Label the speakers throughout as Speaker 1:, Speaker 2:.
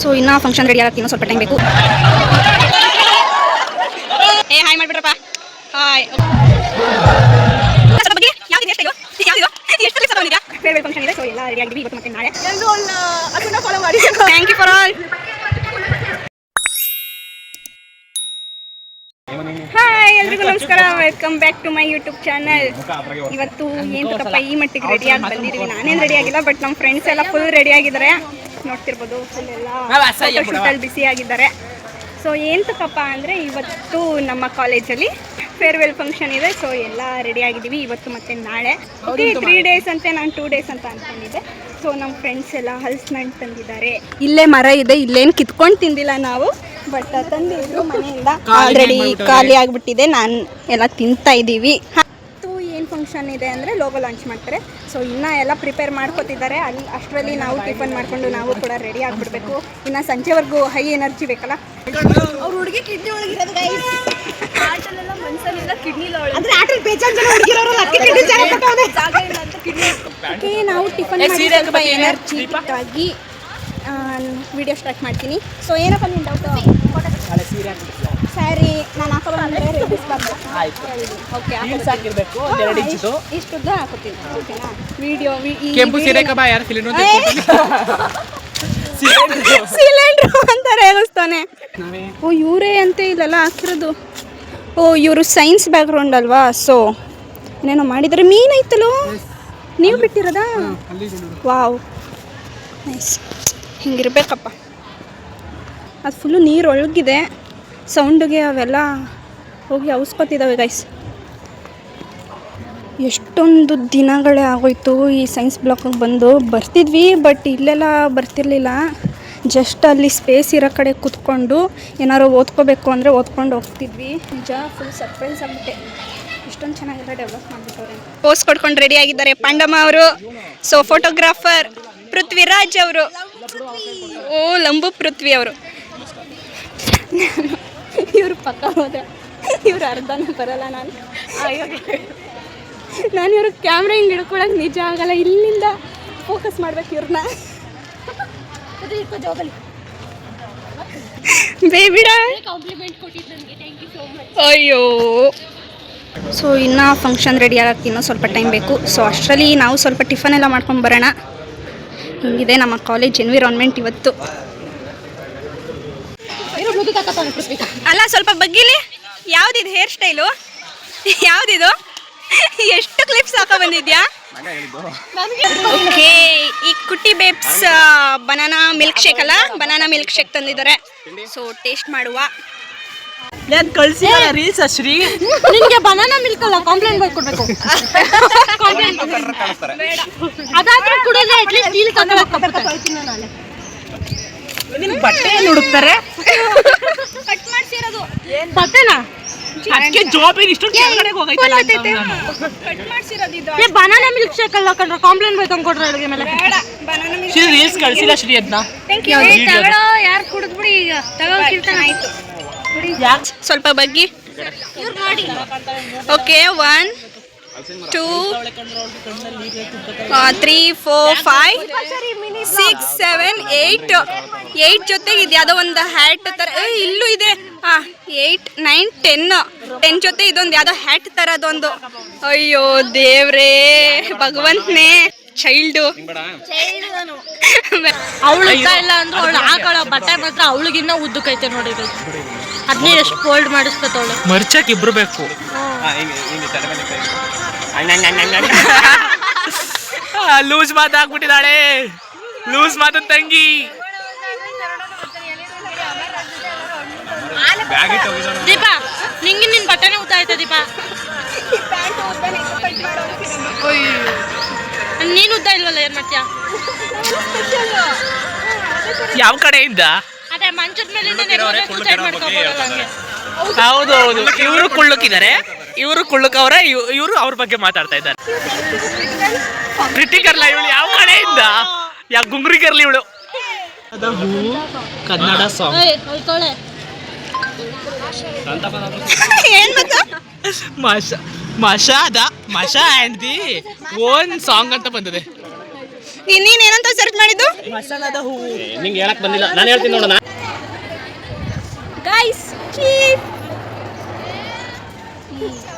Speaker 1: So ಇನ್ನೂ function ready ಆಗಕ್ಕೆ ಇನ್ನೂ ಸ್ವಲ್ಪ ಟೈಮ್ ಬೇಕು. ಏ ಹಾಯ್ ಮಾಡಿಬಿಟ್ರಪ್ಪ. ಹಾಯ್. ಬಗ್ಗೆ ಯಾವ್ದು ಎಷ್ಟು ಎಷ್ಟು ಕೆಲಸ ಬಂದಿದ್ಯಾ? ಫೇರ್ವೆಲ್ ಫಂಕ್ಷನ್ ಇದೆ, ಸೊ ಎಲ್ಲ ರೆಡಿ ಆಗಿದ್ದೀವಿ ಇವತ್ತು ಮತ್ತೆ ನಾಳೆ. ಅದನ್ನ ಫಾಲೋ ಮಾಡಿ. Thank you for all. Hi ಎಲ್ರಿಗೂ ನಮಸ್ಕಾರ, welcome back to my YouTube channel. ಇವತ್ತು ಏನು ತಪ್ಪ ಈ ಮಟ್ಟಿಗೆ ರೆಡಿಯಾಗಿ ಬಂದಿದ್ದೀವಿ. ನಾನೇನು ರೆಡಿ ಆಗಿಲ್ಲ, ಬಟ್ ನಮ್ಮ ಫ್ರೆಂಡ್ಸ್ ಎಲ್ಲ ಫುಲ್ ರೆಡಿ ಆಗಿದ್ದಾರೆ. ನೋಡ್ತಿರ್ಬೋದು, ಫುಲ್ ಎಲ್ಲ ಶೂಟಲ್ಲಿ ಬಿಸಿ ಆಗಿದ್ದಾರೆ. ಸೊ ಏನು ತಕ್ಕಪ್ಪ ಅಂದರೆ ಇವತ್ತು ನಮ್ಮ ಕಾಲೇಜಲ್ಲಿ ಫೇರ್ವೆಲ್ ಫಂಕ್ಷನ್ ಇದೆ. ಸೊ ಎಲ್ಲ ರೆಡಿ ಆಗಿದ್ದೀವಿ ಇವತ್ತು ಮತ್ತು ನಾಳೆ. ಓಕೆ 3 ಡೇಸ್ ಅಂತೆ, ನಾನು 2 ಡೇಸ್ ಅಂತ ಅಂದ್ಕೊಂಡಿದ್ದೆ. ಸೊ ನಮ್ಮ ಫ್ರೆಂಡ್ಸ್ ಎಲ್ಲ ಹಲ್ಸ್ನಣ್ಣು ತಂದಿದ್ದಾರೆ. ಇಲ್ಲೇ ಮರ ಇದೆ, ಇಲ್ಲೇನು ಕಿತ್ಕೊಂಡು ತಿಂದಿಲ್ಲ ನಾವು, ಬಟ್ ತಂದಿದ್ರು ಮನೆಯಿಂದ. ಆಲ್ರೆಡಿ ಖಾಲಿ ಆಗಿಬಿಟ್ಟಿದೆ, ನಾನು ಎಲ್ಲ ತಿಂತಾ ಇದ್ದೀವಿ. ಏನು ಫಂಕ್ಷನ್ ಇದೆ ಅಂದರೆ ಲೋಗೋ ಲಾಂಚ್ ಮಾಡ್ತಾರೆ. ಸೊ ಇನ್ನೂ ಎಲ್ಲ ಪ್ರಿಪೇರ್ ಮಾಡ್ಕೊತಿದ್ದಾರೆ. ಅಲ್ಲಿ ಅಷ್ಟರಲ್ಲಿ ನಾವು ಟಿಫನ್ ಮಾಡಿಕೊಂಡು ನಾವು ಕೂಡ ರೆಡಿ ಆಗಿಬಿಡ್ಬೇಕು. ಇನ್ನು ಸಂಜೆವರೆಗೂ ಹೈ ಎನರ್ಜಿ ಬೇಕಲ್ಲ. ಅವ್ರ ಹುಡುಗಿ ಕಿಡ್ನಿ ಒಳಗಿರೋದು ಗೈಸ್, ಆಟಲ್ಲೆಲ್ಲ ಮನ್ಸಲ್ಲೆಲ್ಲ ಕಿಡ್ನಿ ಅಂದರೆ ಆಟಲ್ ಬೇಜಾನ್ ಜನ ಹುಡುಗಿರೋರು ಅಕ್ಕಿ ಕಿಡ್ನಿ ಜಾಗ ಇಲ್ಲ ಅಂತ ಕಿಡ್ನಿ. ಓಕೆ, ನಾವು ಟಿಫನ್ ಮಾಡಿ ಸ್ವಲ್ಪ ಎನರ್ಜಿಟಿಕ್ ಆಗಿ ವಿಡಿಯೋ ಸ್ಟಾರ್ಟ್ ಮಾಡ್ತೀನಿ. ಸೊ ಏನಪ್ಪ ನಿಮ್ಮ ಡೌಟು? ಸ್ಯಾರಿ ನಾನು ಹಾಕೋಬಂದ್ರೆ ರೆಡಿಸ್ಬಾರ್ದು. ಓಕೆ, ಇಷ್ಟುದ್ದ ಹಾಕೋತೀನಿ. ಓಕೆನಾ? ವಿಡಿಯೋ ಕೆಂಪು ಸೀರೆ ಸಿಲಿಂಡ್ರು ಅಂತ ರೇಗಿಸ್ತಾನೆ. ಓ ಇವರೇ ಅಂತ ಇಲ್ಲೆಲ್ಲ ಹಾಕಿರೋದು. ಓ ಇವರು ಸೈನ್ಸ್ ಬ್ಯಾಕ್ಗ್ರೌಂಡ್ ಅಲ್ವಾ, ಸೊ ಏನೇನೋ ಮಾಡಿದರೆ. ಮೀನೈತಲ್ಲೋ, ನೀವು ಬಿಟ್ಟಿರೋದಾ? Wow, nice. ಹಿಂಗಿರ್ಬೇಕಪ್ಪ. ಅದು ಫುಲ್ಲು ನೀರು ಒಳಗಿದೆ, ಸೌಂಡಿಗೆ ಅವೆಲ್ಲ ಹೋಗಿ ಅವಸ್ಕೊತಿದ್ದಾವೆ ಗೈಸ್. ಎಷ್ಟೊಂದು ದಿನಗಳೇ ಆಗೋಯ್ತು ಈ ಸೈನ್ಸ್ ಬ್ಲಾಕಿಗೆ ಬಂದು. ಬರ್ತಿದ್ವಿ, ಬಟ್ ಇಲ್ಲೆಲ್ಲ ಬರ್ತಿರ್ಲಿಲ್ಲ. ಜಸ್ಟ್ ಅಲ್ಲಿ ಸ್ಪೇಸ್ ಇರೋ ಕಡೆ ಕೂತ್ಕೊಂಡು ಏನಾರು ಓದ್ಕೋಬೇಕು ಅಂದರೆ ಓದ್ಕೊಂಡು ಹೋಗ್ತಿದ್ವಿ. ನಿಜ ಫುಲ್ ಸರ್ಪ್ರೈಸ್ ಆಗಿಬಿಟ್ಟೆ. ಇಷ್ಟೊಂದು ಚೆನ್ನಾಗೆಲ್ಲ ಡೆವಲಪ್ ಮಾಡಿಬಿಟ್ಟವ್ರೆ. ಪೋಸ್ ಕೊಡ್ಕೊಂಡು ರೆಡಿ ಆಗಿದ್ದಾರೆ ಪಾಂಡಮ್ಮ ಅವರು. ಸೊ ಫೋಟೋಗ್ರಾಫರ್ ಪೃಥ್ವಿರಾಜ್ ಅವರು. ಓ ಲಂಬು ಪೃಥ್ವಿ ಅವರು. ಇವರು ಪಕ್ಕ ಹೋದೆ, ಇವ್ರು ಅರ್ಧನೂ ಬರಲ್ಲ. ನಾನು ಇವ್ರಿಗೆ ಕ್ಯಾಮ್ರಾ ಹಿಂಗೆ ಹಿಡ್ಕೊಳಕ್ಕೆ ನಿಜ ಆಗಲ್ಲ. ಇಲ್ಲಿಂದ ಫೋಕಸ್ ಮಾಡ್ಬೇಕು ಇವ್ರನ್ನ. ಬೇಬಿಡ ಅಯ್ಯೋ. ಸೊ ಇನ್ನೂ ಫಂಕ್ಷನ್ ರೆಡಿ ಆಗಕ್ಕೆ ಇನ್ನೂ ಸ್ವಲ್ಪ ಟೈಮ್ ಬೇಕು. ಸೊ ಅಷ್ಟರಲ್ಲಿ ನಾವು ಸ್ವಲ್ಪ ಟಿಫನ್ ಎಲ್ಲ ಮಾಡ್ಕೊಂಡು ಬರೋಣ. ಹಿಂಗಿದೆ ನಮ್ಮ ಕಾಲೇಜ್ ಎನ್ವಿರಾನ್ಮೆಂಟ್ ಇವತ್ತು. ಅಲ್ಲ ಸ್ವಲ್ಪ ಬಗ್ಗಿಲಿ. ಯಾವುದಿದು ಹೇರ್ ಸ್ಟೈಲು? ಯಾವುದಿದು? ಎಷ್ಟು ಕ್ಲಿಪ್ಸ್ ಹಾಕೋ ಬಂದಿದ್ಯಾ? ಓಕೆ, ಈ ಕುಟ್ಟಿ ಬೇಬ್ಸ್ ಬನಾನಾ ಮಿಲ್ಕ್ ಶೇಕ್ ಅಲ್ಲ, ಬನಾನಾ ಮಿಲ್ಕ್ ಶೇಕ್ ತಂದಿದ್ದಾರೆ. ಸೊ ಟೇಸ್ಟ್ ಮಾಡುವ.
Speaker 2: ರೀಲ್ಸ್ ಅಶ್ರೀ,
Speaker 3: ನಿನ್ಗೆ ಬನಾನಾ ಮಿಲ್ಕ್ ಅಲ್ಲ ಕಾಂಪ್ಲೇಂಟ್ ಕೊಡ್ಬೇಕು. ಅದಾದ್ರೂ ಕುಡಿದ್ರೆ ಅಟ್ಲೀಸ್ಟ್ ನೀಲ್ ತಗೊಳಕ್ಕೆ
Speaker 2: ಬಟ್ಟೆ ಹುಡುಕ್ತಾರೆ.
Speaker 3: ಕಟ್ ಮಾಡ್ಸಿರೋದು ಬಟ್ಟೆನಾ?
Speaker 2: ಅದಕ್ಕೆ ಜಾಬ್ ಇಷ್ಟು ಕೆಳಗಡೆ ಹೋಗೈತಲ್ಲ.
Speaker 3: ಕಟ್ ಮಾಡ್ಸಿರೋದು ಇದು. ಬನಾನಾ ಮಿಲ್ಕ್ ಶೇಕ್ ಅಲ್ಲ ಕಂಡ್ರೆ ಕಾಂಪ್ಲೇಂಟ್ ಬೇಕು ಕೊಡ್ರೆ ಅಡುಗೆ ಮೇಲೆ.
Speaker 1: ಬೇಡ, ಬನಾನಾ ಮಿಲ್ಕ್
Speaker 2: ಶ್ರೀ ರೀಲ್ಸ್ ಕಳಿಸಿಲ್ಲ ಶ್ರೀ ಅದನ್ನ.
Speaker 3: ತಗೊಳ್ಳೋ, ಯಾರು ಕುಡಿದ್ಬಿಡಿ ಈಗ ತಗೊಳ್ಕಿರ್ತಾನೆ. ಆಯ್ತು
Speaker 1: ಸ್ವಲ್ಪ ಬಗ್ಗಿ. ಓಕೆ 1 2 3 4 5 6 7 8 ಜೊತೆಗೆ ಇದು ಯಾವುದೋ ಒಂದು ಹ್ಯಾಟ್ ಥರ ಇಲ್ಲೂ ಇದೆ. 8 9 10 ಜೊತೆ ಇದೊಂದು ಯಾವುದೋ ಹ್ಯಾಟ್ ಥರ ಅದೊಂದು. ಅಯ್ಯೋ ದೇವ್ರೇ ಭಗವಂತನೇ. ಚೈಲ್ಡು
Speaker 3: ಅವಳು ಇಲ್ಲ ಅಂದ್ರೆ ಅವಳು ಹಾಕೊಳ್ಳೋ ಬಟ್ಟೆ ಮಾತ್ರ ಅವಳಿಗಿನ್ನ ಉದ್ದಕ್ಕೈತೆ ನೋಡಿ. ಅದನ್ನೇ ಎಷ್ಟು ಫೋಲ್ಡ್ ಮಾಡಿಸ್ಕೊತವಳು.
Speaker 2: ಮರ್ಚಕ್ ಇಬ್ರು ಬೇಕು. ಲೂಸ್ ಮಾತಾಗ್ಬಿಟ್ಟಿದ್ದಾಳೆ, ಲೂಸ್ ಮಾತು ತಂಗಿ.
Speaker 3: ದೀಪಾ ನಿಂಗೆ ನಿನ್ ಬಟ್ಟೆನೇ ಉದ್ದ ಆಯ್ತಾ ದೀಪಾ? ನೀನು ಉದ್ದ ಇಲ್ವಲ್ಲ, ಏನ್ ಮಾಡ್ತೀಯ?
Speaker 2: ಯಾವ ಕಡೆಯಿಂದ?
Speaker 3: ಅದೇ ಮಂಚದ ಮೇಲೆ
Speaker 2: ಹೌದು ಹೌದು, ಇವರು ಕುಳ್ಳುಕಿದ್ದಾರೆ, ಇವರು ಕುಳ್ಳುಕವ್ರೆ, ಇವರು ಅವ್ರ ಬಗ್ಗೆ ಮಾತಾಡ್ತಾ ಇದ್ದಾರೆ. ಕ್ರಿಟಿಕರ್ಲ ಇವಳು ಯಾವ ಕಡೆಯಿಂದ? ಯಾವ ಗುಂಗ್ರಿಕರ್ಲಿ ಇವಳು? Kannada song Masha and the own song ಅಂತ ಬಂದಿದೆ.
Speaker 1: ನೀನ್ ಏನಂತ ಸರ್ಚ್ ಮಾಡಿದ್ದು?
Speaker 2: ಮಸಾಲದ ಹೂವು.
Speaker 4: ನಿಂಗೆ ಹೇಳಕ್ ಬಂದಿಲ್ಲ, ನಾನು ಹೇಳ್ತೀನಿ ನೋಡೋಣ.
Speaker 1: ಗೈಸ್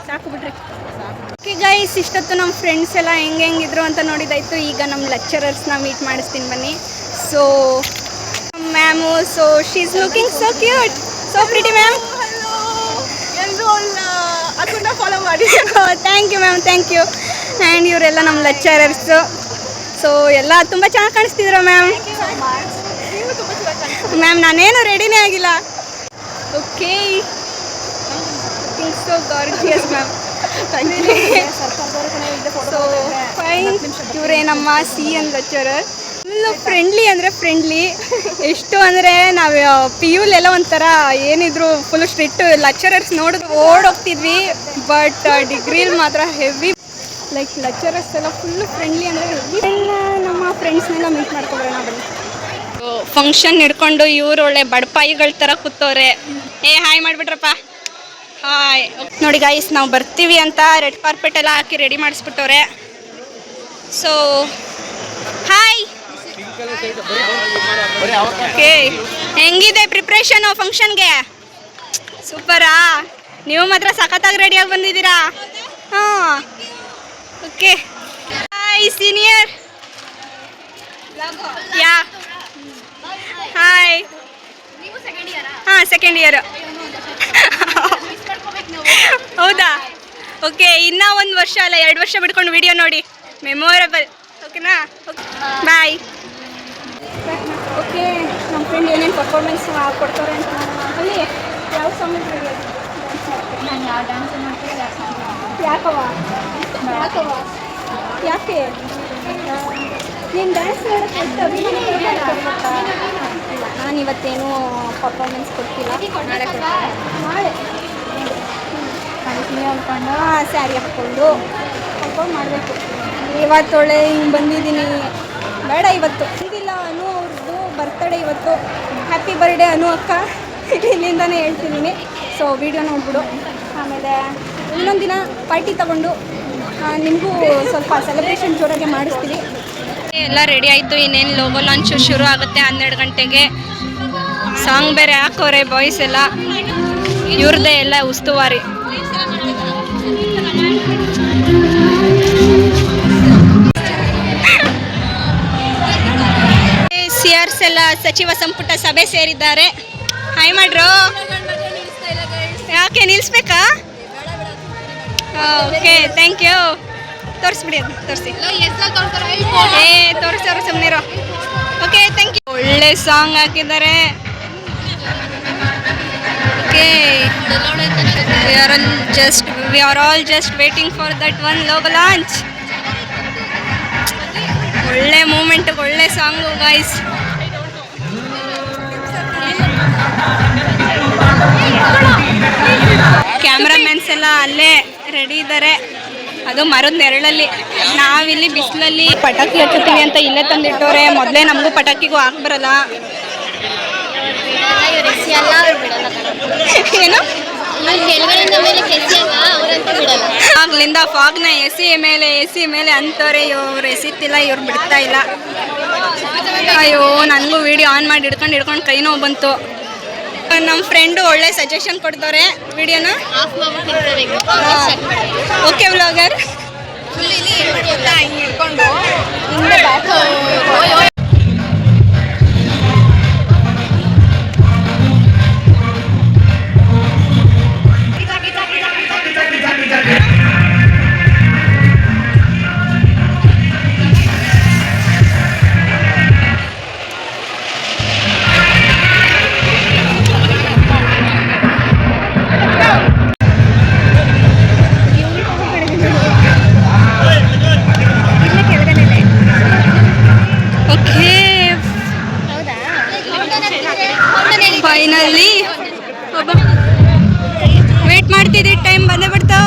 Speaker 1: ಸಾಕು ಬಿಡ್ರಿ. ಓಕೆ ಗೈಸ್, ಇಷ್ಟೊತ್ತು ನಮ್ಮ ಫ್ರೆಂಡ್ಸ್ ಎಲ್ಲ ಹೆಂಗಿದ್ರು ಅಂತ ನೋಡಿದಾಯ್ತು. ಈಗ ನಮ್ಮ ಲೆಕ್ಚರರ್ಸ್ನ ಮೀಟ್ ಮಾಡಿಸ್ತೀನಿ ಬನ್ನಿ. So ma'am, so she is looking so cute, so pretty ma'am. ಅದನ್ನ ಫಾಲೋ ಮಾಡಿ. Thank you ma'am, thank you. And ಇವರೆಲ್ಲ ನಮ್ಮ ಲೆಕ್ಚರರ್ಸು. ಸೊ ಎಲ್ಲ ತುಂಬ ಚೆನ್ನಾಗಿ ಕಾಣಿಸ್ತಿದ್ರು ಮ್ಯಾಮ್. ಮ್ಯಾಮ್ ನಾನೇನು ರೆಡಿನೇ ಆಗಿಲ್ಲ. Okay, think so gorgeous ma'am. So fine. ಇವರೇ ನಮ್ಮ CN ಲೆಕ್ಚರರ್. ಫುಲ್ಲು ಫ್ರೆಂಡ್ಲಿ ಅಂದರೆ ಫ್ರೆಂಡ್ಲಿ. ಎಷ್ಟು ಅಂದರೆ ನಾವು PUಲೆಲ್ಲ ಒಂಥರ ಏನಿದ್ರು ಫುಲ್ ಸ್ಟ್ರಿಕ್ಟ್ ಲೆಕ್ಚರರ್ಸ್ ನೋಡಿದ್ರು ಓಡೋಗ್ತಿದ್ವಿ. ಬಟ್ ಡಿಗ್ರಿಲಿ ಮಾತ್ರ ಹೆವಿ, ಲೈಕ್ ಲೆಕ್ಚರರ್ಸ್ ಎಲ್ಲ ಫುಲ್ಲು ಫ್ರೆಂಡ್ಲಿ ಅಂದರೆ ಹೆವಿ. ಎಲ್ಲ ನಮ್ಮ ಫ್ರೆಂಡ್ಸ್ನೆಲ್ಲ ಮೀಟ್ ಮಾಡ್ಕೊಬರೋಣ ಬನ್ನಿ. ಫಂಕ್ಷನ್ ಹಿಡ್ಕೊಂಡು ಇವರು ಒಳ್ಳೆ ಬಡಪಾಯಿಗಳ ಥರ ಕೂತವ್ರೆ. ಹಾಯ್ ಮಾಡಿಬಿಟ್ರಪ್ಪ, ಹಾಯ್. ನೋಡಿ ಗಾಯ್ಸ್, ನಾವು ಬರ್ತೀವಿ ಅಂತ ರೆಡ್ ಕಾರ್ಪೆಟ್ ಎಲ್ಲ ಹಾಕಿ ರೆಡಿ ಮಾಡಿಸ್ಬಿಟ್ಟವ್ರೆ. So hi. ಓಕೆ, ಹೆಂಗಿದೆ ಪ್ರಿಪ್ರೇಷನು ಫಂಕ್ಷನ್ಗೆ? ಸೂಪರಾ? ನೀವು ಮಾತ್ರ ಸಖತ್ತಾಗಿ ರೆಡಿಯಾಗಿ ಬಂದಿದ್ದೀರಾ. ಹಾಂ, okay. Hi senior. Ya hi. ಹಾಂ, ಸೆಕೆಂಡ್ ಇಯರ್. ಹೌದಾ? ಓಕೆ, ಇನ್ನೂ 1 ವರ್ಷ ಅಲ್ಲ 2 ವರ್ಷ ಬಿಟ್ಕೊಂಡು ವಿಡಿಯೋ ನೋಡಿ, ಮೆಮೊರೇಬಲ್. ಓಕೆನಾ? ಬಾಯ್. ಓಕೆ, ನಮ್ಮ ಫ್ರೆಂಡ್ ಏನೇನು ಪರ್ಫಾರ್ಮೆನ್ಸ್ ಕೊಡ್ತಾರೆ ಅಂತ ಅಲ್ಲಿ ಯಾವ ಸಾಂಗ್ ನಾನು ಯಾವ ಡ್ಯಾನ್ಸ್ ಮಾಡ್ತೀನಿ. ಯಾಕವ ಯಾಕೆ ನೀನು ಡ್ಯಾನ್ಸ್ ಮಾಡೋಕ್ಕೆ ಎಷ್ಟು ಅಭಿಮಾನ? ನಾನು ಇವತ್ತೇನು ಪರ್ಫಾರ್ಮೆನ್ಸ್ ಕೊಡ್ತಿಲ್ಲ, ನಾಳೆ ಕೊಡ್ತಾರೆ. ನಾಳೆ ಹಾಕ್ಕೊಂಡು ಸ್ಯಾರಿ ಹಾಕ್ಕೊಂಡು ಮಾಡಬೇಕು. ಇವತ್ತೊಳ್ಳೆ ಹಿಂಗೆ ಬಂದಿದ್ದೀನಿ. ಬೇಡ, ಇವತ್ತು ಇದಿಲ್ಲ. ಅನು ಅವ್ರದ್ದು ಬರ್ತಡೇ ಇವತ್ತು. ಹ್ಯಾಪಿ ಬರ್ಡೇ ಅನು ಅಕ್ಕ, ಇಲ್ಲಿಂದನೇ ಹೇಳ್ತಿದ್ದೀನಿ. ಸೊ ವಿಡಿಯೋ ನೋಡ್ಬಿಡು. ಆಮೇಲೆ ಇನ್ನೊಂದು ದಿನ ಪಾರ್ಟಿ ತಗೊಂಡು ನಿಮಗೂ ಸ್ವಲ್ಪ ಸೆಲೆಬ್ರೇಷನ್ ಜೋರಾಗಿ ಮಾಡಿಸ್ತೀವಿ. ಎಲ್ಲ ರೆಡಿ ಆಯಿತು. ಇನ್ನೇನು ಲೋಗೋ ಲಾಂಚು ಶುರು ಆಗುತ್ತೆ 12 ಗಂಟೆಗೆ. ಸಾಂಗ್ ಬೇರೆ ಹಾಕೋರೆ ಬಾಯ್ಸ್ ಎಲ್ಲ. ಇವ್ರದ್ದೇ ಎಲ್ಲ ಉಸ್ತುವಾರಿ. CRs ಎಲ್ಲ ಸಚಿವ ಸಂಪುಟ ಸಭೆ ಸೇರಿದ್ದಾರೆ. ಹಾಯ್ ಮಾಡ್ರು. ಯಾಕೆ ನಿಲ್ಲಿಸ್ಬೇಕಾ? Okay, thank you. ತೋರಿಸ್ಬಿಡಿ, ಅದು ತೋರಿಸಿ. ತೋರಿಸೋರು ಸುಮ್ಮನಿರೋ. Okay, thank you. ಒಳ್ಳೆ ಸಾಂಗ್ ಹಾಕಿದ್ದಾರೆ. Okay, we are all just waiting for that one logo launch. ಒಳ್ಳೆ ಮೂಮೆಂಟ್, ಒಳ್ಳೆ ಸಾಂಗು ಗೈಸ್. ಕ್ಯಾಮ್ರಾಮನ್ಸ್ ಎಲ್ಲ ಅಲ್ಲೇ ರೆಡಿ ಇದ್ದಾರೆ. ಅದು ಮರದ ನೆರಳಲ್ಲಿ. ನಾವಿಲ್ಲಿ ಬಿಸಿಲಲ್ಲಿ ಪಟಾಕಿ ಹಚ್ಚುತ್ತೀವಿ ಅಂತ ಇಲ್ಲೇ ತಂದಿಟ್ಟವ್ರೆ. ಮೊದಲೇ ನಮಗೂ ಪಟಾಕಿಗೂ ಹಾಕ್ಬರಲ್ಲ. ಏನು ಆಗ್ಲಿಂದ ಫಾಗ್ನ ಎಸಿ ಮೇಲೆ ಅಂತವ್ರೆ. ಇವ್ರು ಎಸಿತ್ತಿಲ್ಲ, ಇವ್ರು ಬಿಡ್ತಾ ಇಲ್ಲ. ಅಯ್ಯೋ, ನನಗೂ ವಿಡಿಯೋ ಆನ್ ಮಾಡಿ ಹಿಡ್ಕೊಂಡು ಕೈ ನೋವು ಬಂತು. ನಮ್ಮ ಫ್ರೆಂಡು ಒಳ್ಳೆ ಸಜೆಷನ್ ಕೊಡ್ತಾರೆ. ವಿಡಿಯೋನ ಓಕೆ ವ್ಲಾಗರ್ ಹಿಂಗೆ ಹಿಡ್ಕೊಂಡು ಫೈನಲಿ ವೇಟ್ ಮಾಡ್ತಿದ್ದಿ. ಟೈಮ್ ಬಂದೇ ಬಿಡ್ತಾವ.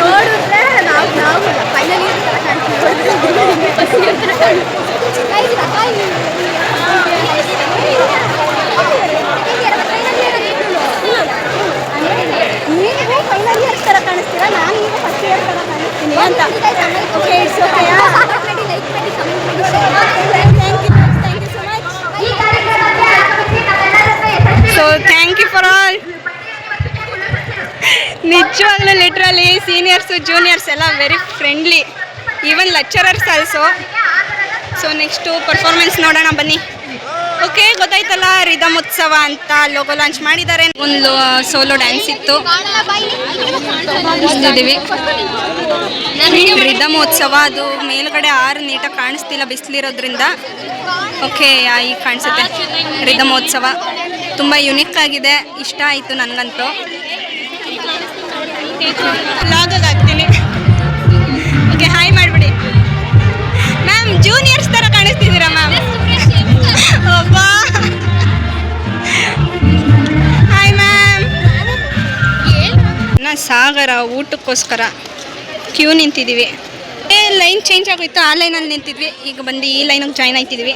Speaker 1: ನೋಡಿದ್ರೆ ನಾವು ಫೈನಲ್ ಇಯರ್ ಥರ ನೀವು ಫೈನಲ್ ಇಯರ್ ಥರ ಕಾಣಿಸ್ತೀರಾ, ನಾನು ಈಗ ಫಸ್ಟ್ ಇಯರ್ ಥರ ಕಾಣಿಸ್ತೀನಿ ಅಂತ. Okay, it's okay. So thank you for all. ನಿಜವಾಗ್ಲೂ ಲಿಟ್ರಲಿ ಸೀನಿಯರ್ಸು ಜೂನಿಯರ್ಸ್ ಎಲ್ಲ very friendly, even lecturers also. So next performance ನೋಡೋಣ ಬನ್ನಿ. ಓಕೆ, ಗೊತ್ತಾಯ್ತಲ್ಲ, ರಿದಮ್ ಉತ್ಸವ ಅಂತ ಲೋಗೋ ಲಾಂಚ್ ಮಾಡಿದ್ದಾರೆ. ಒಂದು ಸೋಲೋ ಡ್ಯಾನ್ಸ್ ಇತ್ತು, ಇದ್ದೀವಿ. ರಿದಮ್ ಉತ್ಸವ, ಅದು ಮೇಲ್ಗಡೆ ನೀಟಾಗಿ ಕಾಣಿಸ್ತಿಲ್ಲ ಬಿಸಿಲಿರೋದ್ರಿಂದ. ಓಕೆ, ಈಗ ಕಾಣಿಸುತ್ತೆ. ರಿದಮ್ ಉತ್ಸವ ತುಂಬ ಯುನಿಕ್ ಆಗಿದೆ, ಇಷ್ಟ ಆಯಿತು ನನಗಂತೂ. ಲಾಗಾಗಿ ಹಾಕ್ತೀನಿ. ಓಕೆ, ಹಾಯ್ ಮಾಡಿಬಿಡಿ ಮ್ಯಾಮ್. ಜೂನಿಯರ್ಸ್ ಥರ ಕಾಣಿಸ್ತಿದ್ದೀರಾ ಮ್ಯಾಮ್. ಅಬ್ಬಾ, ಹಾಯ್ ಮ್ಯಾಮ್. ಸಾಗರ ಊಟಕ್ಕೋಸ್ಕರ ಕ್ಯೂ ನಿಂತಿದ್ದೀವಿ. ಲೈನ್ ಚೇಂಜ್ ಆಗೋಯ್ತು, ಆ ಲೈನಲ್ಲಿ ನಿಂತಿದ್ವಿ, ಈಗ ಬಂದು ಈ ಲೈನಿಗೆ ಜಾಯ್ನ್ ಆಯ್ತಿದ್ವಿ.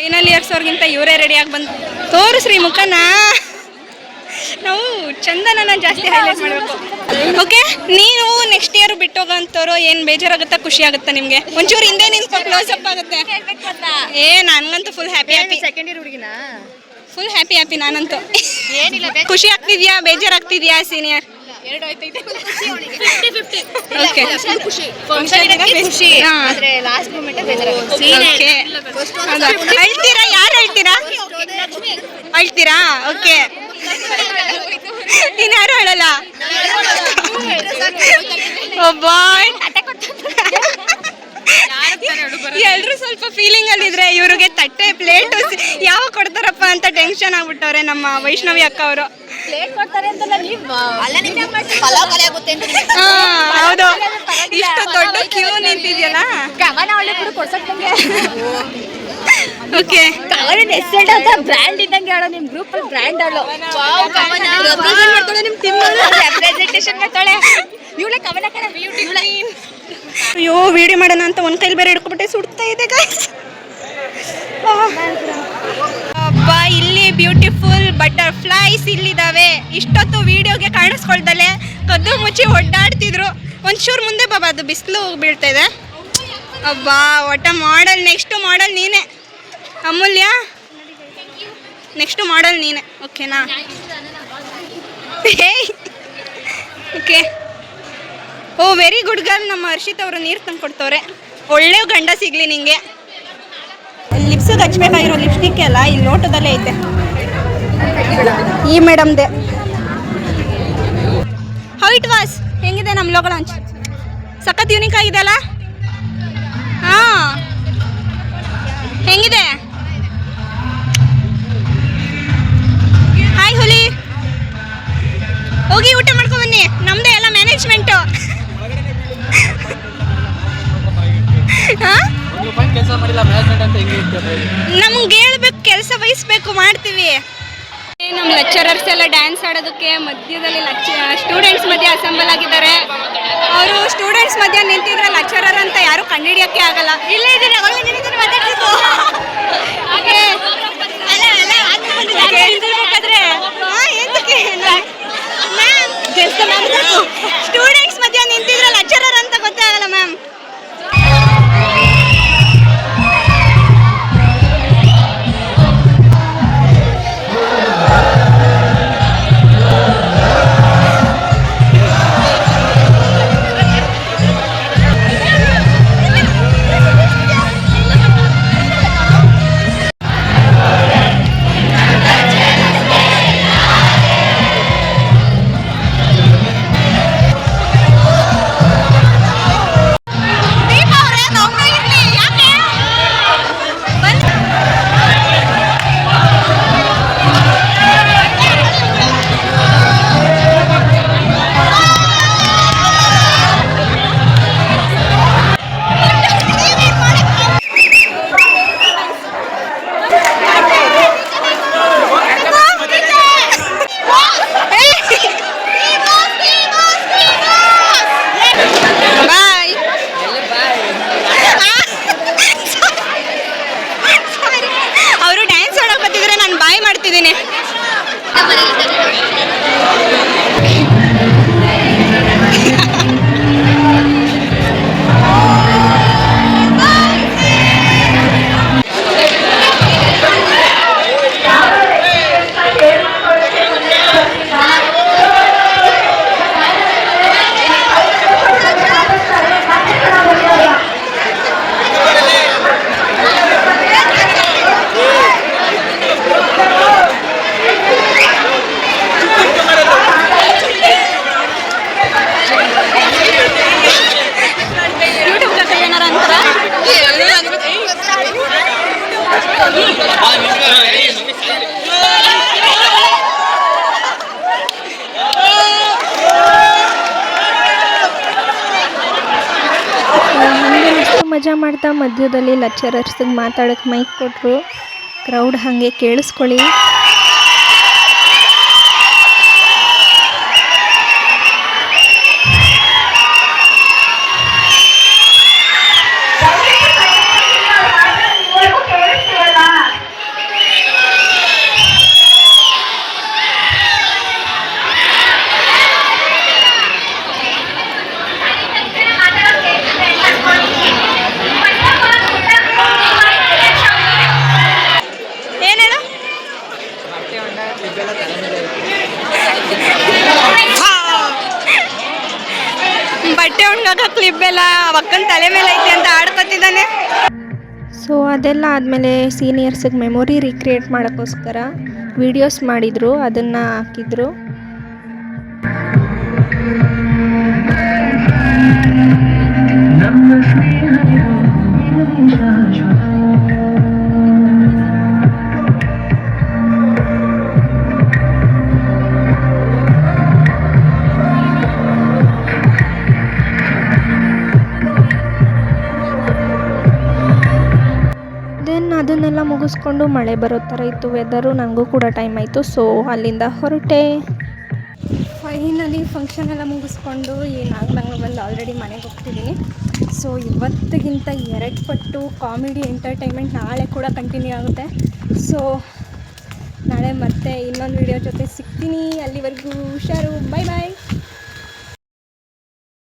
Speaker 1: ಫೈನಲ್ ಇಯರ್ಸ್ವರ್ಗಿಂತ ಇವರೇ ರೆಡಿಯಾಗಿ ಬಂದು ತೋರಿಸ್ರಿ ಮುಖನ. ನಾವು ಚಂದನನ ಜಾಸ್ತಿ ಹೈಲೈಟ್ ಮಾಡಬೇಕು. ಓಕೆ, ನೀವು ನೆಕ್ಸ್ಟ್ ಇಯರ್ ಬಿಟ್ಟೋಗಂತವ್ರು ಏನು ಬೇಜಾರಾಗುತ್ತಾ, ಖುಷಿ ಆಗುತ್ತಾ ನಿಮಗೆ? ಒಂಚೂರು ಹಿಂದೆ ನಿಂತ್ಕೊ, ಕ್ಲೋಸ್ ಅಪ್ ಆಗುತ್ತೆ. ನನಗಂತೂ ಫುಲ್ ಹ್ಯಾಪಿ.
Speaker 3: ಸೆಕೆಂಡ್ ಇಯರ್ ಹುಡುಗಿನ
Speaker 1: ಫುಲ್ ಹ್ಯಾಪಿ ನಾನಂತೂ. ಖುಷಿ ಆಗ್ತಿದ್ಯಾ, ಬೇಜಾರಾಗ್ತಿದ್ಯಾ ಸೀನಿಯರ್? ಓಕೆ, ಅಳ್ತೀರಾ? ಯಾರು ಅಳ್ತೀರಾ? ಓಕೆ, ಇನ್ಯಾರು ಅಳಲ್ಲ? ಬಾಯ್, ಎಲ್ರು ಸ್ವಲ್ಪ ಫೀಲಿಂಗ್ ಅಲ್ಲಿ ಇದ್ರೆ ಇವ್ರಿಗೆ ತಟ್ಟೆ ಪ್ಲೇಟ್ ಯಾವಾಗ ಕೊಡ್ತಾರಪ್ಪ ಅಂತ ಟೆನ್ಷನ್ ಆಗ್ಬಿಟ್ಟವ್ರೆ ನಮ್ಮ ವೈಷ್ಣವಿ ಅಕ್ಕ ಅವರು. ಹೌದು, ಇಷ್ಟು ದೊಡ್ಡ ಕ್ಯೂ ನಿಂತಿದ್ಯಲ್ಲ. ಓಕೆ,
Speaker 3: ಬ್ರ್ಯಾಂಡ್ ಇದ್ದಂಗೆ ಹೇಳೋ, ನಿಮ್ ಗ್ರೂಪ್ ಅಲ್ಲಿ ಬ್ರ್ಯಾಂಡ್ ಹೇಳೋ. ನಿಮ್ ಟೀಮ್ ರೆಪ್ರೆಸೆಂಟೇಷನ್ ಮಾಡ್ತಾಳೆ ಇವಳೆ. ಕವನ ಕಣ
Speaker 1: ಅಯ್ಯೋ, ವಿಡಿಯೋ ಮಾಡೋಣ ಅಂತ ಒಂದ್ ಕೈಲಿ ಬೇರೆ ಹಿಡ್ಕೊಬಿಟ್ಟೆ, ಸುಡ್ತಾ ಇದೆ ಗಾಯ್ಸ್. ಅಬ್ಬಾ, ಇಲ್ಲಿ ಬ್ಯೂಟಿಫುಲ್ ಬಟರ್ಫ್ಲೈಸ್ ಇಲ್ಲಿದ್ದಾವೆ. ಇಷ್ಟೊತ್ತು ವಿಡಿಯೋಗೆ ಕಾಣಿಸ್ಕೊಳ್ದಲೆ ಕದ್ದು ಮುಚ್ಚಿ ಒಡ್ಡಾಡ್ತಿದ್ರು. ಒಂಚೂರು ಮುಂದೆ ಬಾಬಾ, ಅದು ಬಿಸಿಲು ಬೀಳ್ತಾ ಇದೆ. ಅಬ್ಬಾ, ಒಟ್ಟ ಮಾಡಲ್. ನೆಕ್ಸ್ಟ್ ಮಾಡಲ್ ನೀನೆ ಅಮೂಲ್ಯ, ನೆಕ್ಸ್ಟ್ ಮಾಡಲ್ ನೀನೆ. ಓಕೆನಾ? ಓಕೆ. ಓ, ವೆರಿ ಗುಡ್ ಗರ್ಲ್. ನಮ್ಮ ಹರ್ಷಿತ್ ಅವರು ನೀರು ತಂದು ಕೊಡ್ತವ್ರೆ. ಒಳ್ಳೆ ಗಂಡ ಸಿಗ್ಲಿ ನಿಂಗೆ. ಲಿಪ್ಸಿಗೆ ಹಚ್ಬೇಕಾಗಿರೋ ಲಿಪ್ಸ್ಟಿಕ್ ಎಲ್ಲ ಇಲ್ಲಿ ಲೋಟದಲ್ಲೇ ಐತೆ. ಈ ಮೇಡಮ್ದೆ. How it was? ಹೆಂಗಿದೆ ನಮ್ಮ ಲೋಗೋ ಲಾಂಚ್? ಸಖತ್ ಯೂನಿಕ್ ಆಗಿದೆ ಅಲ್ಲ? ಹಾಂ, ಹೆಂಗಿದೆ? ಹಾಯ್ ಹುಲಿ, ಹೋಗಿ ಊಟ ಮಾಡ್ಕೊ ಬನ್ನಿ. ನಮ್ದೇ ಎಲ್ಲ ಮ್ಯಾನೇಜ್ಮೆಂಟು. ನಮ್ಗೆ ಹೇಳ್ಬೇಕು, ಕೆಲಸ ವಹಿಸ್ಬೇಕು, ಮಾಡ್ತೀವಿ. ನಮ್ಮ ಲೆಕ್ಚರರ್ಸ್ ಎಲ್ಲ ಡ್ಯಾನ್ಸ್ ಆಡೋದಕ್ಕೆ ಮಧ್ಯದಲ್ಲಿ ಸ್ಟೂಡೆಂಟ್ಸ್ ಮಧ್ಯೆ ಅಸೆಂಬಲ್ ಆಗಿದ್ದಾರೆ. ಅವರು ಸ್ಟೂಡೆಂಟ್ಸ್ ಮಧ್ಯೆ ನಿಂತಿದ್ರೆ ಲೆಕ್ಚರರ್ ಅಂತ ಯಾರು ಕಂಡುಹಿಡಿಯೋಕ್ಕೆ ಆಗಲ್ಲ. ಇಲ್ಲೇ ಇದ್ದಾರೆ, ಸ್ಟೂಡೆಂಟ್ಸ್ ಮಧ್ಯೆ ನಿಂತಿದ್ರೆ ಲೆಕ್ಚರರ್ ಅಂತ ಗೊತ್ತೇ ಆಗಲ್ಲ ಮ್ಯಾಮ್.
Speaker 5: ಪೂಜೆ ಮಾಡ್ತಾ ಮಧ್ಯದಲ್ಲಿ ಲೆಕ್ಚರರ್ಸ್ಗೆ ಮಾತಾಡೋಕ್ಕೆ ಮೈಕ್ ಕೊಟ್ಟರು. ಕ್ರೌಡ್ ಹಾಗೆ ಕೇಳಿಸ್ಕೊಳ್ಳಿ.
Speaker 1: ಏನೇಳ ಬಟ್ಟೆ ಒಣಗಾಕ ಕ್ಲಿಪ್ ಎಲ್ಲ ಒಕ್ಕನ್ ತಲೆ ಮೇಲೆ ಐತಿ ಅಂತ ಆಡ್ಕೊತಿದ್ದಾನೆ.
Speaker 5: ಸೊ ಅದೆಲ್ಲ ಆದಮೇಲೆ ಸೀನಿಯರ್ಸಿಗೆ ಮೆಮೊರಿ ರೀಕ್ರಿಯೇಟ್ ಮಾಡೋಕ್ಕೋಸ್ಕರ ವೀಡಿಯೋಸ್ ಮಾಡಿದರು, ಅದನ್ನು ಹಾಕಿದ್ರು. ಅದನ್ನೆಲ್ಲ ಮುಗಿಸ್ಕೊಂಡು ಮಳೆ ಬರೋ ಥರ ಇತ್ತು ವೆದರು. ನನಗೂ ಕೂಡ ಟೈಮ್ ಆಯಿತು, ಸೊ ಅಲ್ಲಿಂದ ಹೊರಟೆ. ಫೈನಲಿ ಫಂಕ್ಷನ್ ಎಲ್ಲ ಮುಗಿಸ್ಕೊಂಡು ಈ ನಾಗಮಂಗ್ಲ ಬಂದು ಆಲ್ರೆಡಿ ಮನೆಗೆ ಹೋಗ್ತಿದ್ದೀನಿ. ಸೊ ಇವತ್ತಿಗಿಂತ 2 ಪಟ್ಟು ಕಾಮಿಡಿ ಎಂಟರ್ಟೈನ್ಮೆಂಟ್ ನಾಳೆ ಕೂಡ ಕಂಟಿನ್ಯೂ ಆಗುತ್ತೆ. ಸೊ ನಾಳೆ ಮತ್ತೆ ಇನ್ನೊಂದು ವಿಡಿಯೋ ಜೊತೆ ಸಿಗ್ತೀನಿ. ಅಲ್ಲಿವರೆಗೂ ಹುಷಾರು. ಬಾಯ್ ಬಾಯ್.